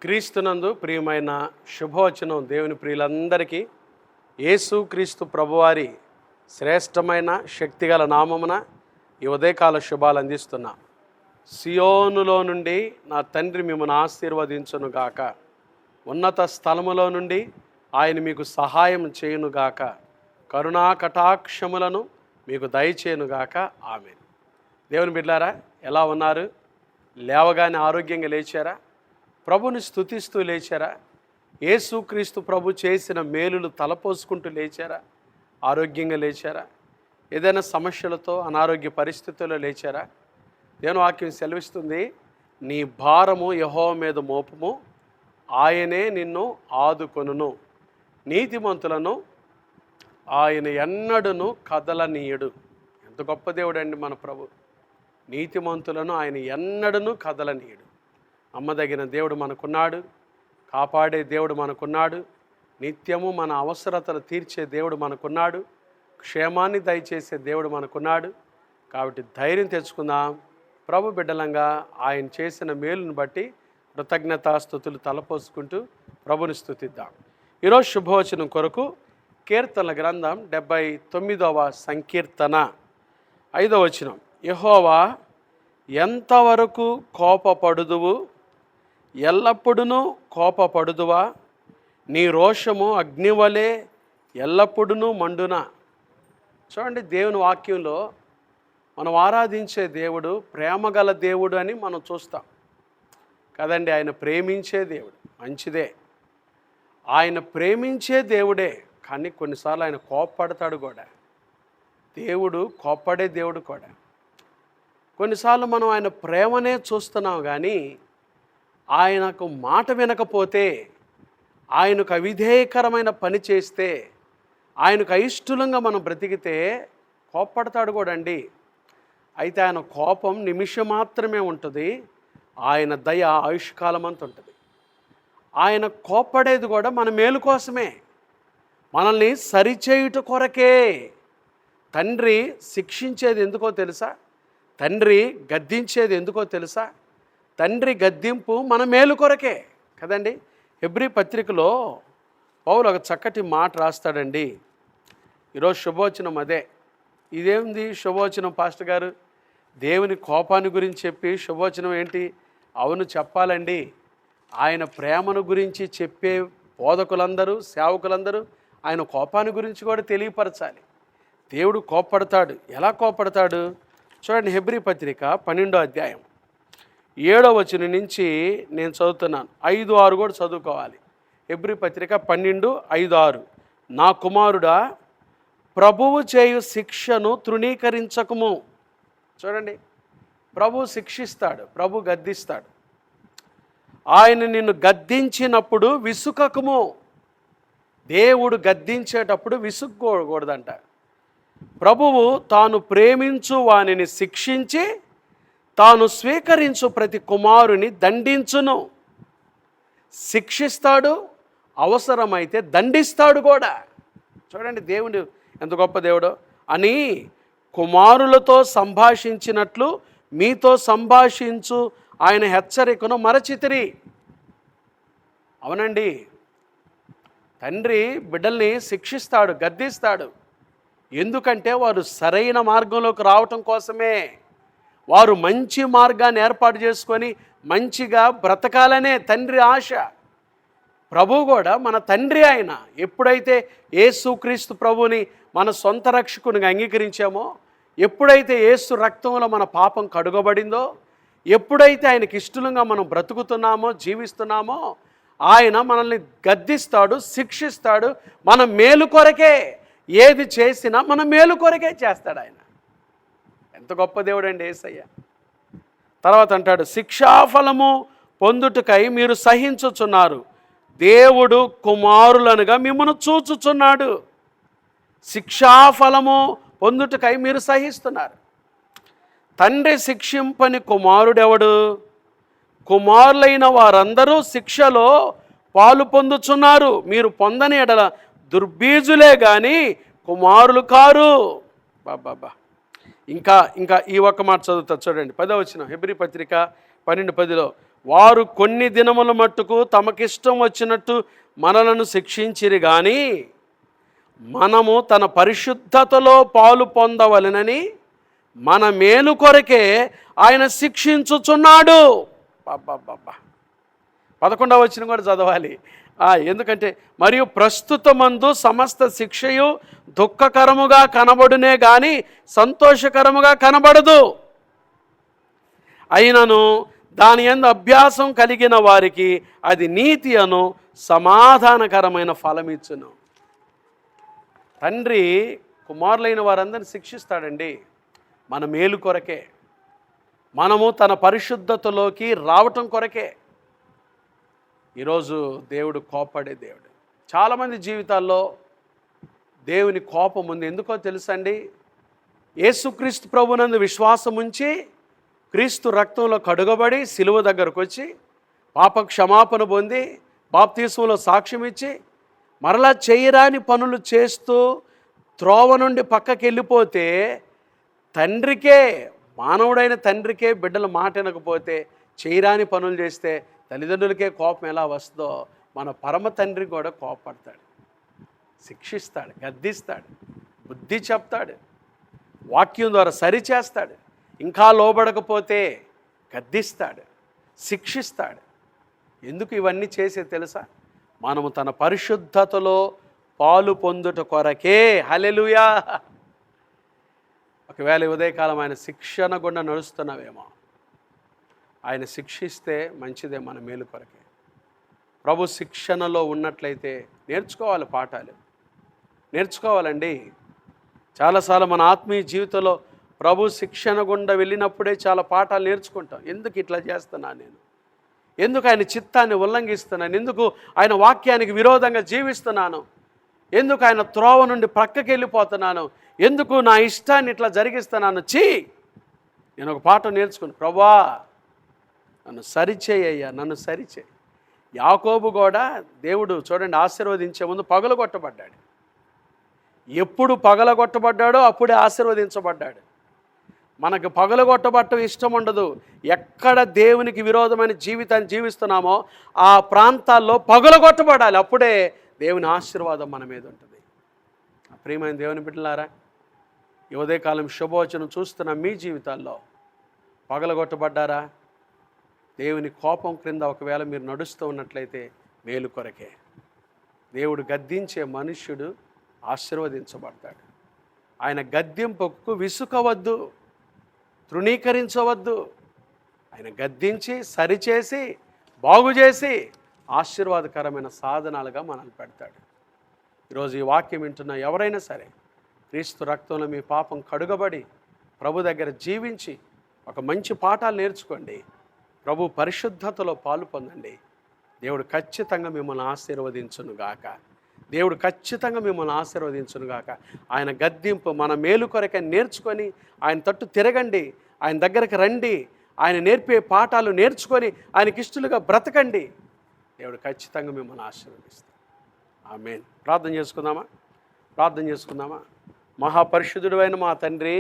క్రీస్తునందు ప్రియమైన శుభవచనం దేవుని ప్రియులందరికీ యేసు క్రీస్తు ప్రభువారి శ్రేష్టమైన శక్తిగల నామమున ఈ ఉదయకాల శుభాలు అందిస్తున్నా. సియోనులో నుండి నా తండ్రి మిమ్మల్ని ఆశీర్వదించునుగాక, ఉన్నత స్థలములో నుండి ఆయన మీకు సహాయం చేయునుగాక, కరుణా కటాక్షములను మీకు దయచేయునుగాక. ఆమేన్. దేవుని బిడ్డలారా, ఎలా ఉన్నారు? లేవగానే ఆరోగ్యంగా లేచారా? ప్రభుని స్తుతిస్తూ లేచారా? యేసుక్రీస్తు ప్రభు చేసిన మేలులు తలపోసుకుంటూ లేచారా? ఆరోగ్యంగా లేచారా? ఏదైనా సమస్యలతో అనారోగ్య పరిస్థితుల్లో లేచారా? దేవుని వాక్యం సెలవిస్తుంది, నీ భారము యెహోవా మీద మోపము, ఆయనే నిన్ను ఆదుకొనును, నీతిమంతులను ఆయన ఎన్నడూను కదలనీయడు. ఎంత గొప్ప దేవుడు అండి మన ప్రభు. నీతిమంతులను ఆయన ఎన్నడూను కదలనీయడు. నమ్మదగిన దేవుడు మనకున్నాడు, కాపాడే దేవుడు మనకున్నాడు, నిత్యము మన అవసరతలు తీర్చే దేవుడు మనకున్నాడు, క్షేమాన్ని దయచేసే దేవుడు మనకున్నాడు. కాబట్టి ధైర్యం తెచ్చుకుందాం. ప్రభు బిడ్డలంగా ఆయన చేసిన మేలును బట్టి కృతజ్ఞతాస్తుతులు తలపోసుకుంటూ ప్రభుని స్తుతిద్దాం. ఈరోజు శుభవచనం కొరకు కీర్తనల గ్రంథం 79వ సంకీర్తన 5వ వచనం. యెహోవా, ఎంతవరకు కోపపడుదువు? ఎల్లప్పుడూ కోపపడుదువా? నీ రోషము అగ్నివలే ఎల్లప్పుడూ మండునా? చూడండి, దేవుని వాక్యంలో మనం ఆరాధించే దేవుడు ప్రేమగల దేవుడు అని మనం చూస్తాం కదండి. ఆయన ప్రేమించే దేవుడు, మంచిదే. ఆయన ప్రేమించే దేవుడే, కానీ కొన్నిసార్లు ఆయన కోప్పడతాడు కూడా. దేవుడు కోప్పడే దేవుడు కూడా. కొన్నిసార్లు మనం ఆయన ప్రేమనే చూస్తున్నాం, కానీ ఆయనకు మాట వినకపోతే, ఆయనకు అవిధేయకరమైన పని చేస్తే, ఆయనకు అయిష్టంగా మనం బ్రతికితే కోప్పడతాడు కూడా అండి. అయితే ఆయన కోపం నిమిషం మాత్రమే ఉంటుంది, ఆయన దయ ఆయుష్కాలం అంత ఉంటుంది. ఆయన కోప్పడేది కూడా మన మేలు కోసమే, మనల్ని సరిచేయుట కొరకే. తండ్రి శిక్షించేది ఎందుకో తెలుసా? తండ్రి గద్దించేది ఎందుకో తెలుసా? తండ్రి గద్దింపు మన మేలు కొరకే కదండి. హెబ్రీ పత్రికలో పౌలు ఒక చక్కటి మాట రాస్తాడండి. ఈరోజు శుభవచనం అదే. ఇదేంది శుభవచనం పాస్టర్ గారు? దేవుని కోపాన్ని గురించి చెప్పి శుభవచనం ఏంటి? అవును, చెప్పాలండి. ఆయన ప్రేమను గురించి చెప్పే బోధకులందరూ, సేవకులందరూ ఆయన కోపాన్ని గురించి కూడా తెలియపరచాలి. దేవుడు కోప్పడతాడు. ఎలా కోప్పడతాడు చూడండి. హెబ్రీ పత్రిక 12వ అధ్యాయం 7వ వచనం నుంచి నేను చదువుతున్నాను. 5-6 కూడా చదువుకోవాలి. హెబ్రీ పత్రిక 12:5-6. నా కుమారుడా, ప్రభువు చేయు శిక్షను తృణీకరించకము. చూడండి, ప్రభు శిక్షిస్తాడు, ప్రభు గద్దిస్తాడు. ఆయన నిన్ను గద్దించినప్పుడు విసుకకము. దేవుడు గద్దించేటప్పుడు విసుక్కోకూడదంట. ప్రభువు తాను ప్రేమించు వానిని శిక్షించి తాను స్వీకరించు ప్రతి కుమారుని దండించును. శిక్షిస్తాడు, అవసరమైతే దండిస్తాడు కూడా. చూడండి, దేవుడు ఎంత గొప్ప దేవుడో. అని కుమారులతో సంభాషించినట్లు మీతో సంభాషించు ఆయన హెచ్చరికను మరచితిరి. అవునండి, తండ్రి బిడ్డల్ని శిక్షిస్తాడు, గద్దిస్తాడు. ఎందుకంటే వారు సరైన మార్గంలోకి రావటం కోసమే. వారు మంచి మార్గాన్ని ఏర్పాటు చేసుకొని మంచిగా బ్రతకాలనే తండ్రి ఆశ. ప్రభు కూడా మన తండ్రి. ఆయన ఎప్పుడైతే యేసుక్రీస్తు ప్రభుని మన సొంత రక్షకునిగా అంగీకరించామో, ఎప్పుడైతే యేసు రక్తంలో మన పాపం కడుగబడిందో, ఎప్పుడైతే ఆయనకి ఇష్టంగా మనం బ్రతుకుతున్నామో, జీవిస్తున్నామో, ఆయన మనల్ని గద్దిస్తాడు, శిక్షిస్తాడు. మన మేలు కొరకే. ఏది చేసినా మన మేలు కొరకే చేస్తాడు ఆయన. ఎంత గొప్ప దేవుడు అండి యేసయ్య. తర్వాత అంటాడు, శిక్షాఫలము పొందుటకై మీరు సహించుచున్నారు, దేవుడు కుమారులనుగా మిమ్మల్ని చూచుచున్నాడు. శిక్షాఫలము పొందుటకై మీరు సహిస్తున్నారు. తండ్రి శిక్షింపని కుమారుడెవడు? కుమారులైన వారందరూ శిక్షలో పాలు పొందుచున్నారు. మీరు పొందని ఎడల దుర్బీజులే కానీ కుమారులు కారు. బాబా. ఇంకా ఈ ఒక్క మాట చదువుతా చూడండి. 10వ వచనం హెబ్రీ పత్రిక 12:10. వారు కొన్ని దినముల మట్టుకు తమకిష్టం వచ్చినట్టు మనలను శిక్షించిరి గాని మనము తన పరిశుద్ధతలో పాలు పొందవలెనని మన మేలు కొరకే ఆయన శిక్షించుచున్నాడు. బాబా 11వ వచనం కూడా చదవాలి. ఎందుకంటే మరియు ప్రస్తుతమందు సమస్త శిక్షయు దుఃఖకరముగా కనబడునే గాని సంతోషకరముగా కనబడదు. అయినను దాని యందు అభ్యాసం కలిగిన వారికి అది నీతి అను సమాధానకరమైన ఫలమిచ్చును. తండ్రి కుమారులైన వారందరిని శిక్షిస్తాడండి మన మేలు కొరకే, మనము తన పరిశుద్ధతలోకి రావటం కొరకే. ఈరోజు దేవుడు కోపడే దేవుడు. చాలామంది జీవితాల్లో దేవుని కోపం ఉంది. ఎందుకో తెలుసండి, యేసుక్రీస్తు ప్రభునందు విశ్వాసం ఉంచి క్రీస్తు రక్తంలో కడుగబడి సిలువ దగ్గరకు వచ్చి పాప క్షమాపణ పొంది బాప్తీసంలో సాక్ష్యం ఇచ్చి మరలా చేయరాని పనులు చేస్తూ త్రోవ నుండి పక్కకి వెళ్ళిపోతే తండ్రికే, మానవుడైన తండ్రికే బిడ్డల మాట వినకపోతే చేయరాని పనులు చేస్తే తల్లిదండ్రులకే కోపం ఎలా వస్తుందో మన పరమ తండ్రి కూడా కోపడతాడు, శిక్షిస్తాడు, గద్దిస్తాడు, బుద్ధి చెప్తాడు, వాక్యం ద్వారా సరిచేస్తాడు. ఇంకా లోబడకపోతే గద్దిస్తాడు, శిక్షిస్తాడు. ఎందుకు ఇవన్నీ చేసే తెలుసా? మనము తన పరిశుద్ధతలో పాలు పొందుట కొరకే. హల్లెలూయా. ఒకవేళ ఉదయకాలం ఆయన శిక్షణ గుండా నడుస్తున్నావేమో, ఆయన శిక్షిస్తే మంచిదే మన మేలు కొరకే. ప్రభు శిక్షణలో ఉన్నట్లయితే నేర్చుకోవాలి, పాఠాలు నేర్చుకోవాలండి. చాలాసార్లు మన ఆత్మీయ జీవితంలో ప్రభు శిక్షణ గుండా వెళ్ళినప్పుడే చాలా పాఠాలు నేర్చుకుంటాం. ఎందుకు ఇట్లా చేస్తున్నాను నేను, ఎందుకు ఆయన చిత్తాన్ని ఉల్లంఘిస్తున్నాను, ఎందుకు ఆయన వాక్యానికి విరోధంగా జీవిస్తున్నాను, ఎందుకు ఆయన త్రోవ నుండి ప్రక్కకి వెళ్ళిపోతున్నాను, ఎందుకు నా ఇష్టాన్ని ఇట్లా జరిగిస్తున్నాను. నేను ఒక పాఠం నేర్చుకున్నాను, ప్రభా నన్ను సరిచేయ్యా, నన్ను సరిచేయి. యాకోబు కూడా దేవుడు చూడండి ఆశీర్వదించే ముందు పగలగొట్టబడ్డాడు. ఎప్పుడు పగలగొట్టబడ్డాడో అప్పుడే ఆశీర్వదించబడ్డాడు. మనకు పగలగొట్టబట్టం ఇష్టం ఉండదు. ఎక్కడ దేవునికి విరోధమైన జీవితాన్ని జీవిస్తున్నామో ఆ ప్రాంతాల్లో పగలగొట్టబడాలి, అప్పుడే దేవుని ఆశీర్వాదం మన మీద ఉంటుంది. ప్రియమైన దేవుని బిడ్డలారా, ఈ ఉదయకాలం శుభవచనం చూస్తున్న మీ జీవితాల్లో పగలగొట్టబడ్డారా? దేవుని కోపం క్రింద ఒకవేళ మీరు నడుస్తూ ఉన్నట్లయితే మేలు కొరకే. దేవుడు గద్దించే మనుష్యుడు ఆశీర్వదించబడతాడు. ఆయన గద్దింపుకు విసుకవద్దు, తృణీకరించవద్దు. ఆయన గద్దించి సరిచేసి బాగుచేసి ఆశీర్వాదకరమైన సాధనాలుగా మనల్ని పెడతాడు. ఈరోజు ఈ వాక్యం వింటున్న ఎవరైనా సరే క్రీస్తు రక్తంలో మీ పాపం కడుగబడి ప్రభు దగ్గర జీవించి ఒక మంచి పాఠాలు నేర్చుకోండి, ప్రభు పరిశుద్ధతలో పాలు పొందండి. దేవుడు ఖచ్చితంగా మిమ్మల్ని ఆశీర్వదించునుగాక. దేవుడు ఖచ్చితంగా మిమ్మల్ని ఆశీర్వదించునుగాక. ఆయన గద్దింపు మన మేలు కొరకే నేర్చుకొని ఆయన తట్టు తిరగండి, ఆయన దగ్గరకు రండి, ఆయన నేర్పే పాఠాలు నేర్చుకొని ఆయనకి ఇష్టలుగా బ్రతకండి. దేవుడు ఖచ్చితంగా మిమ్మల్ని ఆశీర్వదిస్తాడు. ఆమేన్. ప్రార్థన చేసుకుందామా. మహాపరిశుద్ధుడు అయిన మా తండ్రి,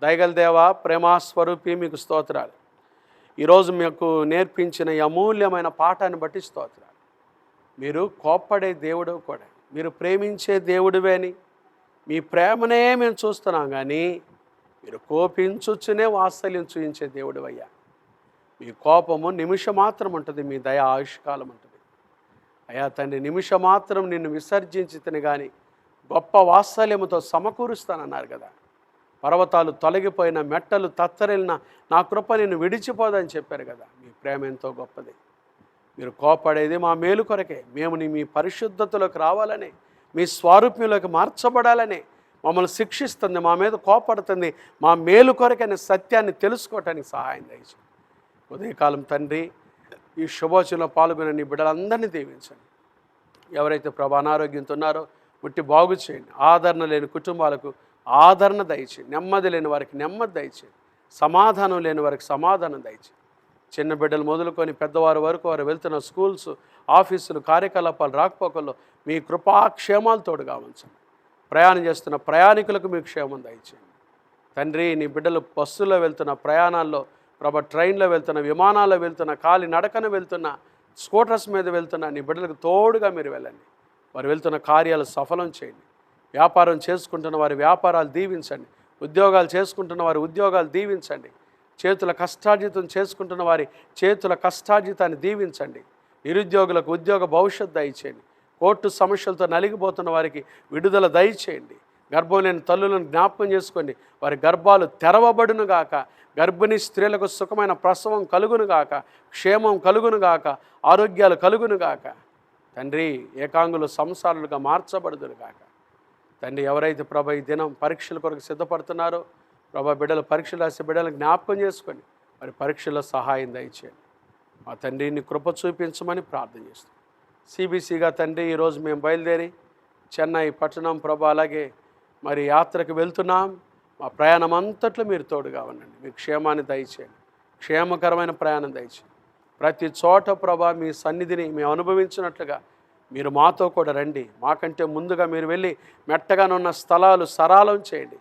దయగల దేవ, ప్రేమాస్వరూపి, మీకు స్తోత్రాలు. ఈరోజు మీకు నేర్పించిన ఈ అమూల్యమైన పాఠాన్ని బట్టి స్తోత్రాలు. మీరు కోప్పడే దేవుడు కూడా, మీరు ప్రేమించే దేవుడివే అని మీ ప్రేమనే మేము చూస్తున్నాం, కానీ మీరు కోపించుచునే వాత్సల్యం చూయించే దేవుడివయ్యా. మీ కోపము నిమిషం మాత్రం ఉంటుంది, మీ దయ ఆయుష్కాలం ఉంటుంది. అయ్యా తండ్రి, నిమిషం మాత్రం నిన్ను విసర్జించితేనే కానీ గొప్ప వాత్సల్యముతో సమకూరుస్తానన్నారు కదా. పర్వతాలు తొలగిపోయిన, మెట్టలు తత్తరిల్లిన నా కృప నిన్ను విడిచిపోదని చెప్పారు కదా. మీ ప్రేమ ఎంతో గొప్పది. మీరు కోపడేది మా మేలు కొరకే. మేము మీ పరిశుద్ధతలోకి రావాలని, మీ స్వారూప్యంలోకి మార్చబడాలని మమ్మల్ని శిక్షిస్తుంది, మా మీద కోపడుతుంది, మా మేలు కొరకైన సత్యాన్ని తెలుసుకోవటానికి సహాయం దయచేయండి. ఉదయకాలం తండ్రి, ఈ శుభోచనలో పాల్గొనే నీ బిడ్డలందరినీ దీవించండి. ఎవరైతే ప్రభు అనారోగ్యంతో ఉన్నారో ముట్టి బాగు చేయండి. ఆదరణ లేని కుటుంబాలకు ఆదరణ దయచేయండి. నెమ్మది లేని వారికి నెమ్మది దయచేయండి. సమాధానం లేని వారికి సమాధానం దయచేయండి. చిన్న బిడ్డలు మొదలుకొని పెద్దవారి వరకు వారు వెళ్తున్న స్కూల్స్, ఆఫీసులు, కార్యకలాపాలు, రాకపోకల్లో మీ కృపాక్షేమాలు తోడుగా ఉంచండి. ప్రయాణం చేస్తున్న ప్రయాణికులకు మీ క్షేమం దయచేయండి తండ్రి. నీ బిడ్డలు బస్సులో వెళ్తున్న ప్రయాణాల్లో ప్రభా ట్రైన్లో వెళ్తున్న, విమానాల్లో వెళ్తున్న, కాలి నడకన వెళ్తున్న, స్కూటర్స్ మీద వెళ్తున్న నీ బిడ్డలకు తోడుగా మీరు వెళ్ళండి. వారు వెళ్తున్న కార్యాలు సఫలం చేయండి. వ్యాపారం చేసుకుంటున్న వారి వ్యాపారాలు దీవించండి. ఉద్యోగాలు చేసుకుంటున్న వారి ఉద్యోగాలు దీవించండి. చేతుల కష్టార్జితం చేసుకుంటున్న వారి చేతుల కష్టార్జితాన్ని దీవించండి. నిరుద్యోగులకు ఉద్యోగ భవిష్యత్తు దయచేయండి. కోర్టు సమస్యలతో నలిగిపోతున్న వారికి విడుదల దయచేయండి. గర్భం లేని తల్లులను జ్ఞాపకం చేసుకోండి. వారి గర్భాలు తెరవబడును గాక. గర్భిణీ స్త్రీలకు సుఖమైన ప్రసవం కలుగును గాక. క్షేమం కలుగును గాక. ఆరోగ్యాలు కలుగును గాక. తండ్రి, ఏకాంగులు సంసారులుగా మార్చబడుదురు గాక. తండ్రి, ఎవరైతే ప్రభా ఈ దినం పరీక్షల కొరకు సిద్ధపడుతున్నారో ప్రభా బిడ్డలు పరీక్షలు రాసే బిడ్డలను జ్ఞాపకం చేసుకోండి. వారి పరీక్షల్లో సహాయం దయచేయండి. మా తండ్రి, నీ కృప చూపించమని ప్రార్థన చేస్తాం. సిబిసిగా తండ్రి, ఈరోజు మేము బయలుదేరి చెన్నై పట్టణం ప్రభా అలాగే మరి యాత్రకు వెళ్తున్నాం. మా ప్రయాణం అంతట్లో మీరు తోడుగా ఉండండి. మీ క్షేమాన్ని దయచేయండి. క్షేమకరమైన ప్రయాణం దయచేయండి. ప్రతి చోట ప్రభా మీ సన్నిధిని మేము అనుభవించినట్లుగా మీరు మాతో కూడా రండి. మాకంటే ముందుగా మీరు వెళ్ళి మెట్టగానున్న స్థలాలు సరాలం చేయండి.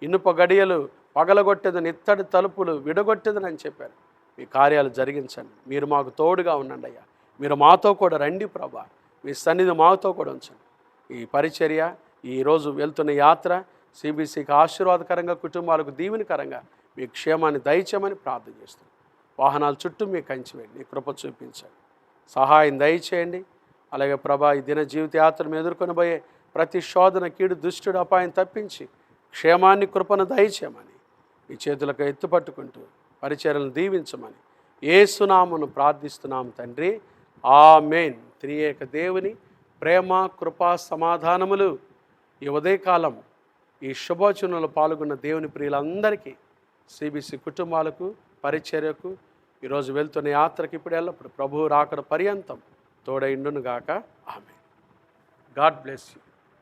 ఇనుప గడియలు పగలగొట్టేదని, ఇత్తడి తలుపులు విడగొట్టేదని చెప్పారు. మీ కార్యాలు జరిగించండి. మీరు మాకు తోడుగా ఉండండి అయ్యా. మీరు మాతో కూడా రండి ప్రభా. మీ సన్నిధి మాతో కూడా ఉంచండి. ఈ పరిచర్య, ఈరోజు వెళ్తున్న యాత్ర సిబిసికి ఆశీర్వాదకరంగా, కుటుంబాలకు దీవెనకరంగా మీ క్షేమాన్ని దయచేయమని ప్రార్థన చేస్తాం. వాహనాల చుట్టూ మీ కంచి వేయండి. నీ కృప చూపించండి. సహాయం దయచేయండి. అలాగే ప్రభా ఈ దిన జీవిత యాత్రను ఎదుర్కొని పోయే ప్రతి శోధన, కీడు, దుష్టుడు, అపాయం తప్పించి క్షేమాన్ని, కృపను దయచేయమని మీ చేతులకు ఎత్తుపట్టుకుంటూ పరిచర్యలను దీవించమని యేసునామమున ప్రార్థిస్తున్నాం తండ్రి. ఆమేన్. త్రియేక దేవుని ప్రేమ, కృప, సమాధానములు ఈ ఉదయకాలం ఈ శుభవచనంలో పాల్గొన్న దేవుని ప్రియులందరికీ, సిబిసి కుటుంబాలకు, పరిచర్యకు, ఈరోజు వెళ్తున్న యాత్రకి ఇప్పుడు ఎల్లప్పుడు ప్రభువు రాకడ పర్యంతం తోడైండును గాక. ఆమేన్. God bless you.